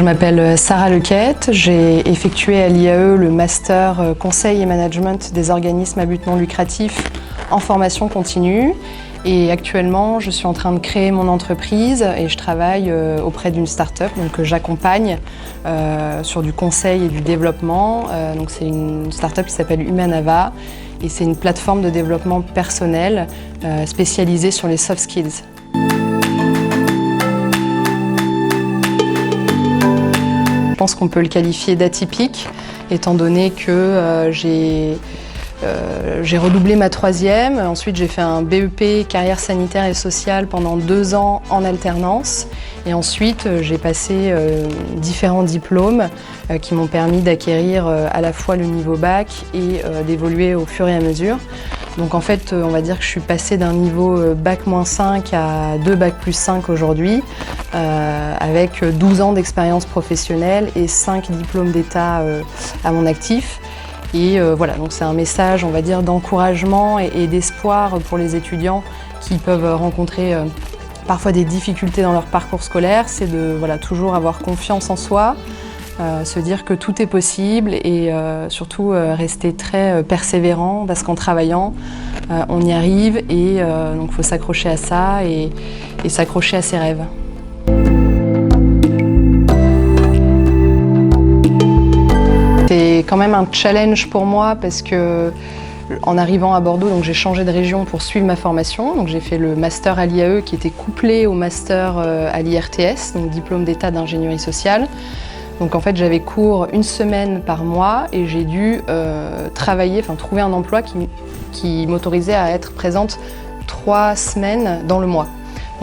Je m'appelle Sarah Lequette, j'ai effectué à l'IAE le master conseil et management des organismes à but non lucratif en formation continue et actuellement je suis en train de créer mon entreprise et je travaille auprès d'une start-up que j'accompagne sur du conseil et du développement. Donc c'est une start-up qui s'appelle Humanava et c'est une plateforme de développement personnel spécialisée sur les soft skills. Je pense qu'on peut le qualifier d'atypique, étant donné que j'ai redoublé ma troisième. Ensuite, j'ai fait un BEP carrière sanitaire et sociale pendant 2 ans en alternance. Et ensuite, j'ai passé différents diplômes qui m'ont permis d'acquérir à la fois le niveau bac et d'évoluer au fur et à mesure. Donc en fait, on va dire que je suis passée d'un niveau bac-5 à 2 bac+5 aujourd'hui, avec 12 ans d'expérience professionnelle et 5 diplômes d'État à mon actif. Et voilà, donc c'est un message, on va dire, d'encouragement et d'espoir pour les étudiants qui peuvent rencontrer parfois des difficultés dans leur parcours scolaire. C'est de toujours avoir confiance en soi, se dire que tout est possible et surtout rester très persévérant parce qu'en travaillant, on y arrive et donc il faut s'accrocher à ça et s'accrocher à ses rêves. C'est quand même un challenge pour moi parce que en arrivant à Bordeaux, donc j'ai changé de région pour suivre ma formation. Donc j'ai fait le master à l'IAE qui était couplé au master à l'IRTS, donc diplôme d'état d'ingénierie sociale. Donc en fait j'avais cours 1 semaine par mois et j'ai dû trouver un emploi qui m'autorisait à être présente 3 semaines dans le mois.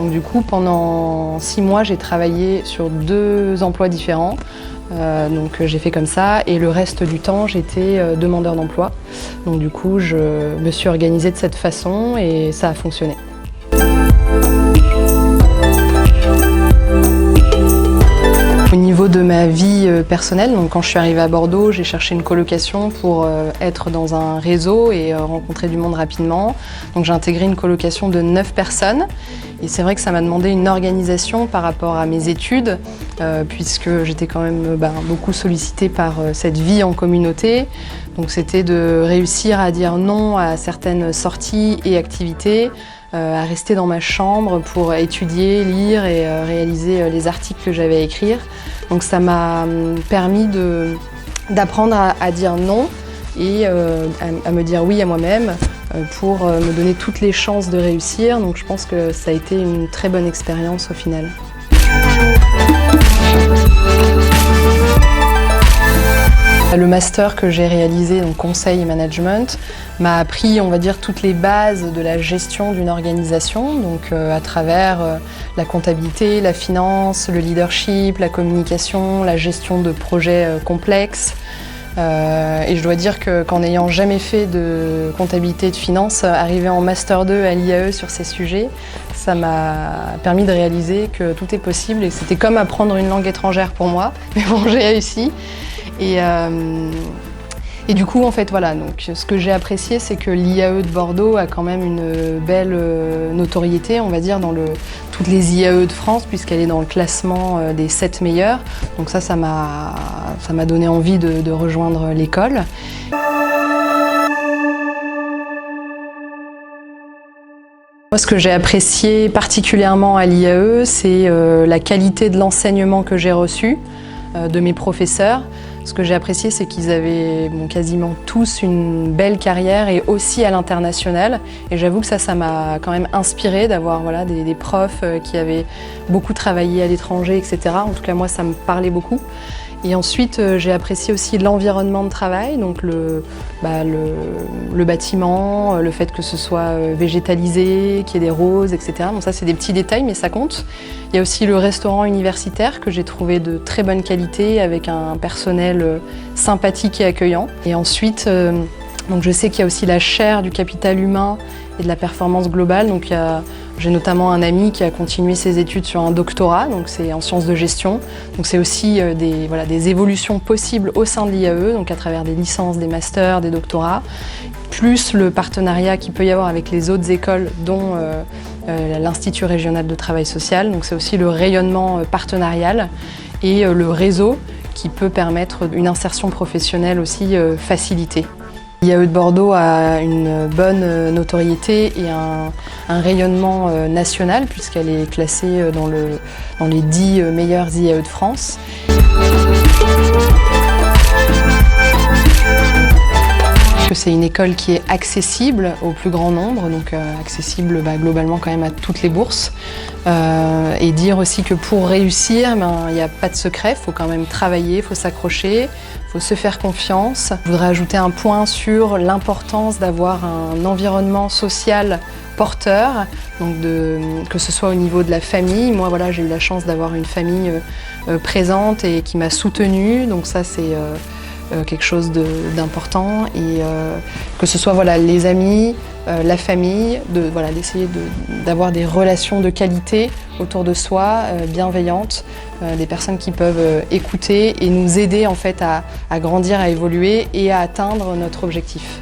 Donc du coup pendant 6 mois j'ai travaillé sur 2 emplois différents. Donc j'ai fait comme ça et le reste du temps j'étais demandeur d'emploi. Donc du coup je me suis organisée de cette façon et ça a fonctionné. Au niveau de ma vie personnelle, donc quand je suis arrivée à Bordeaux, j'ai cherché une colocation pour être dans un réseau et rencontrer du monde rapidement. Donc j'ai intégré une colocation de 9 personnes et c'est vrai que ça m'a demandé une organisation par rapport à mes études puisque j'étais quand même beaucoup sollicitée par cette vie en communauté. Donc c'était de réussir à dire non à certaines sorties et activités, à rester dans ma chambre pour étudier, lire et réaliser les articles que j'avais à écrire. Donc ça m'a permis d'apprendre à dire non et à me dire oui à moi-même pour me donner toutes les chances de réussir. Donc je pense que ça a été une très bonne expérience au final. Le master que j'ai réalisé, donc conseil et management, m'a appris, on va dire, toutes les bases de la gestion d'une organisation, donc à travers la comptabilité, la finance, le leadership, la communication, la gestion de projets complexes. Et je dois dire qu'en n'ayant jamais fait de comptabilité et de finance, arriver en master 2 à l'IAE sur ces sujets, ça m'a permis de réaliser que tout est possible et c'était comme apprendre une langue étrangère pour moi, mais bon, j'ai réussi. Et du coup, en fait, voilà, donc, ce que j'ai apprécié, c'est que l'IAE de Bordeaux a quand même une belle notoriété, on va dire, dans toutes les IAE de France, puisqu'elle est dans le classement des 7 meilleurs. Donc ça m'a donné envie de rejoindre l'école. Moi, ce que j'ai apprécié particulièrement à l'IAE, c'est la qualité de l'enseignement que j'ai reçu de mes professeurs. Ce que j'ai apprécié, c'est qu'ils avaient quasiment tous une belle carrière et aussi à l'international. Et j'avoue que ça m'a quand même inspiré d'avoir des profs qui avaient beaucoup travaillé à l'étranger, etc. En tout cas, moi, ça me parlait beaucoup. Et ensuite, j'ai apprécié aussi l'environnement de travail, donc le bâtiment, le fait que ce soit végétalisé, qu'il y ait des roses, etc. Donc ça, c'est des petits détails, mais ça compte. Il y a aussi le restaurant universitaire que j'ai trouvé de très bonne qualité, avec un personnel sympathique et accueillant. Et ensuite, Donc je sais qu'il y a aussi la chaire du capital humain et de la performance globale. Donc j'ai notamment un ami qui a continué ses études sur un doctorat, donc c'est en sciences de gestion. Donc c'est aussi des évolutions possibles au sein de l'IAE, donc à travers des licences, des masters, des doctorats, plus le partenariat qu'il peut y avoir avec les autres écoles, dont l'Institut régional de travail social. Donc c'est aussi le rayonnement partenarial et le réseau qui peut permettre une insertion professionnelle aussi facilitée. L'IAE de Bordeaux a une bonne notoriété et un rayonnement national puisqu'elle est classée dans les 10 meilleures IAE de France. C'est une école qui est accessible au plus grand nombre, donc accessible globalement quand même à toutes les bourses. Et dire aussi que pour réussir, il n'y a pas de secret, il faut quand même travailler, il faut s'accrocher, il faut se faire confiance. Je voudrais ajouter un point sur l'importance d'avoir un environnement social porteur, donc que ce soit au niveau de la famille. Moi voilà, j'ai eu la chance d'avoir une famille présente et qui m'a soutenue, donc ça c'est quelque chose d'important, et que ce soit les amis, la famille, d'essayer d'avoir des relations de qualité autour de soi, bienveillantes, des personnes qui peuvent écouter et nous aider en fait à grandir, à évoluer et à atteindre notre objectif.